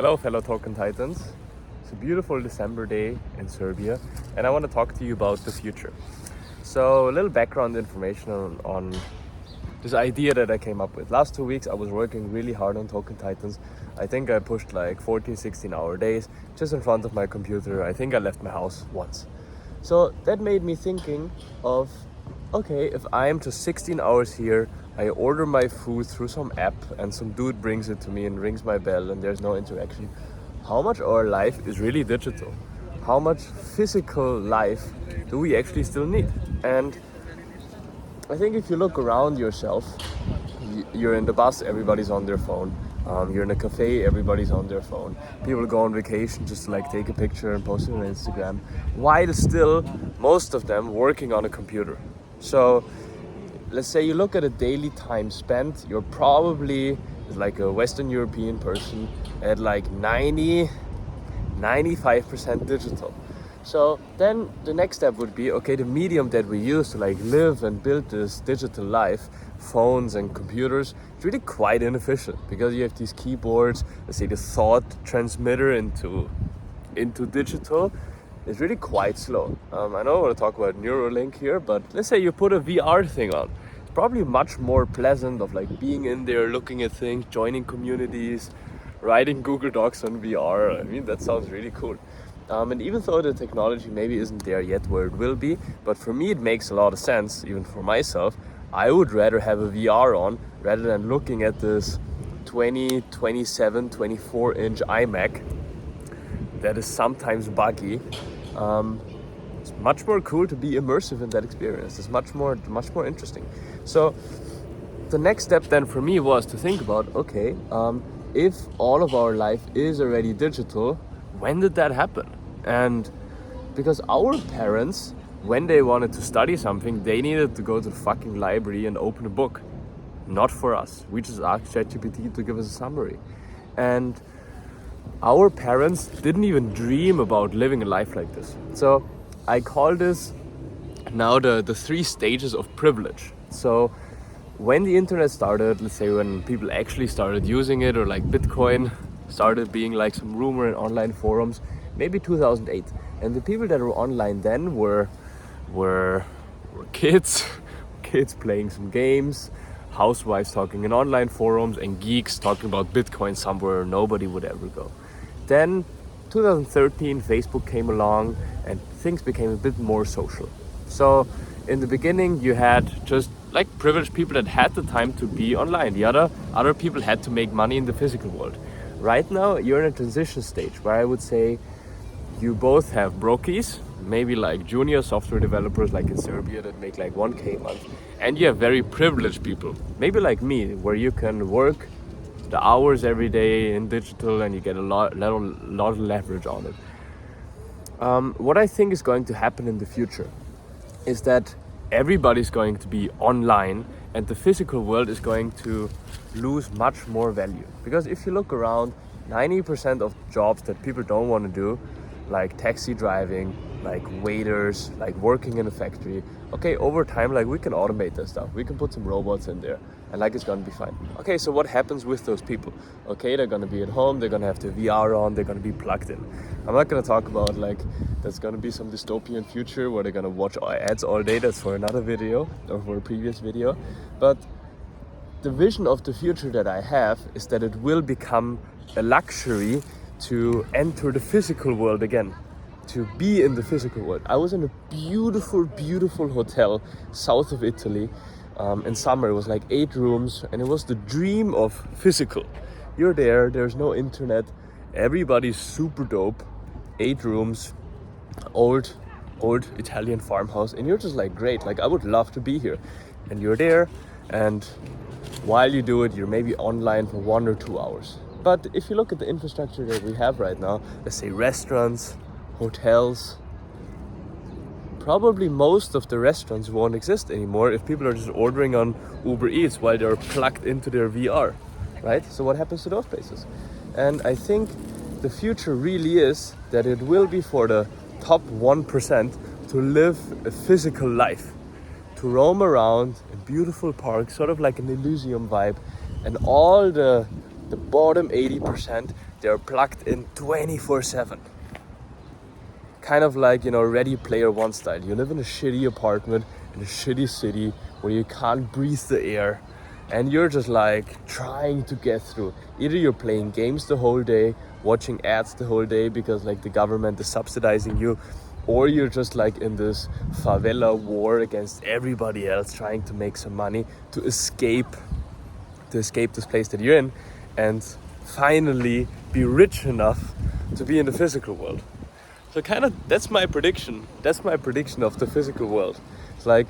Hello, fellow Token Titans. It's a beautiful December day in Serbia, and I want to talk to you about the future. So, a little background information on this idea that I came up with. Last 2 weeks, I was working really hard on Token Titans. I think I pushed like 14, 16-hour days just in front of my computer. I think I left my house once. So, that made me thinking of, okay, if I am just 16 hours here, I order my food through some app and some dude brings it to me and rings my bell and there's no interaction. How much of our life is really digital? How much physical life do we actually still need? And I think if you look around yourself, you're in the bus, everybody's on their phone. You're in a cafe, everybody's on their phone. People go on vacation just to like take a picture and post it on Instagram, while still most of them working on a computer. So let's say you look at a daily time spent, you're probably like a Western European person at like 95% digital. So then the next step would be, okay, the medium that we use to like live and build this digital life, phones and computers, it's really quite inefficient because you have these keyboards, let's say the thought transmitter into digital is really quite slow. I know I want to talk about Neuralink here, but let's say you put a VR thing on. It's probably much more pleasant of like being in there, looking at things, joining communities, writing Google Docs on VR. I mean, that sounds really cool. And even though the technology maybe isn't there yet where it will be, but for me it makes a lot of sense, even for myself. I would rather have a VR on rather than looking at this 20, 27, 24 inch iMac that is sometimes buggy. It's much more cool to be immersive in that experience. It's much more interesting. So the next step then for me was to think about, okay, if all of our life is already digital, when did that happen? And because our parents, when they wanted to study something, they needed to go to the fucking library and open a book. Not for us. We just asked ChatGPT to give us a summary. And our parents didn't even dream about living a life like this. So I call this now the 3 stages of privilege. So when the internet started, let's say when people actually started using it, or like Bitcoin started being like some rumor in online forums, maybe 2008. And the people that were online then were kids playing some games, housewives talking in online forums, and geeks talking about Bitcoin somewhere nobody would ever go. Then 2013 Facebook came along and things became a bit more social. So in the beginning you had just like privileged people that had the time to be online. The other people had to make money in the physical world. Right now you're in a transition stage where I would say you both have brokies, maybe like junior software developers like in Serbia that make like 1K a month, and you have very privileged people, maybe like me, where you can work the hours every day in digital and you get a lot of leverage on it. What I think is going to happen in the future is that everybody's going to be online and the physical world is going to lose much more value. Because if you look around, 90% of jobs that people don't want to do, like taxi driving, like waiters, like working in a factory, okay, over time, like we can automate that stuff. We can put some robots in there and like it's gonna be fine. Okay, so what happens with those people? Okay, they're gonna be at home, they're gonna have the VR on, they're gonna be plugged in. I'm not gonna talk about like there's gonna be some dystopian future where they're gonna watch ads all day. That's for another video or for a previous video. But the vision of the future that I have is that it will become a luxury to enter the physical world again, to be in the physical world. I was in a beautiful, beautiful hotel south of Italy in summer. It was like 8 rooms and it was the dream of physical. You're there, there's no internet, everybody's super dope, 8 rooms, old Italian farmhouse, and you're just like, great, like I would love to be here. And you're there, and while you do it, you're maybe online for 1 or 2 hours. But if you look at the infrastructure that we have right now, let's say restaurants, hotels, probably most of the restaurants won't exist anymore if people are just ordering on Uber Eats while they're plugged into their VR, right? So what happens to those places? And I think the future really is that it will be for the top 1% to live a physical life, to roam around in beautiful parks, sort of like an Elysium vibe, and all the The bottom 80%, they're plugged in 24/7. Kind of like, you know, Ready Player One style. You live in a shitty apartment in a shitty city where you can't breathe the air, and you're just like trying to get through. Either you're playing games the whole day, watching ads the whole day because like the government is subsidizing you, or you're just like in this favela war against everybody else trying to make some money to escape this place that you're in and finally be rich enough to be in the physical world. So kind of that's my prediction of the physical world. It's like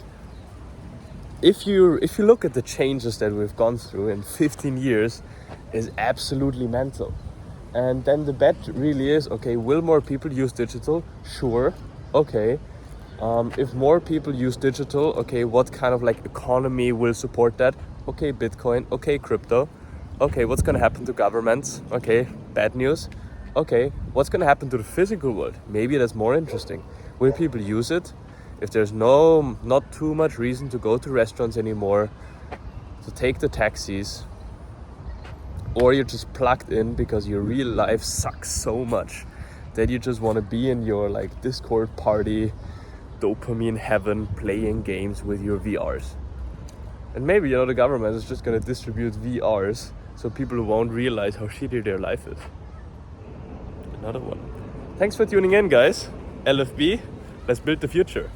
if you look at the changes that we've gone through in 15 years, is absolutely mental. And then the bet really is, okay, will more people use digital? Sure. Okay. If more people use digital, okay, what kind of like economy will support that? Okay, Bitcoin. Okay, crypto. Okay, what's going to happen to governments? Okay, bad news. Okay, what's going to happen to the physical world? Maybe that's more interesting. Will people use it? If there's not too much reason to go to restaurants anymore, to take the taxis, or you're just plugged in because your real life sucks so much that you just want to be in your like Discord party, dopamine heaven, playing games with your VRs. And maybe, you know, the government is just going to distribute VRs so people won't realize how shitty their life is. Another one. Thanks for tuning in, guys. LFB, let's build the future.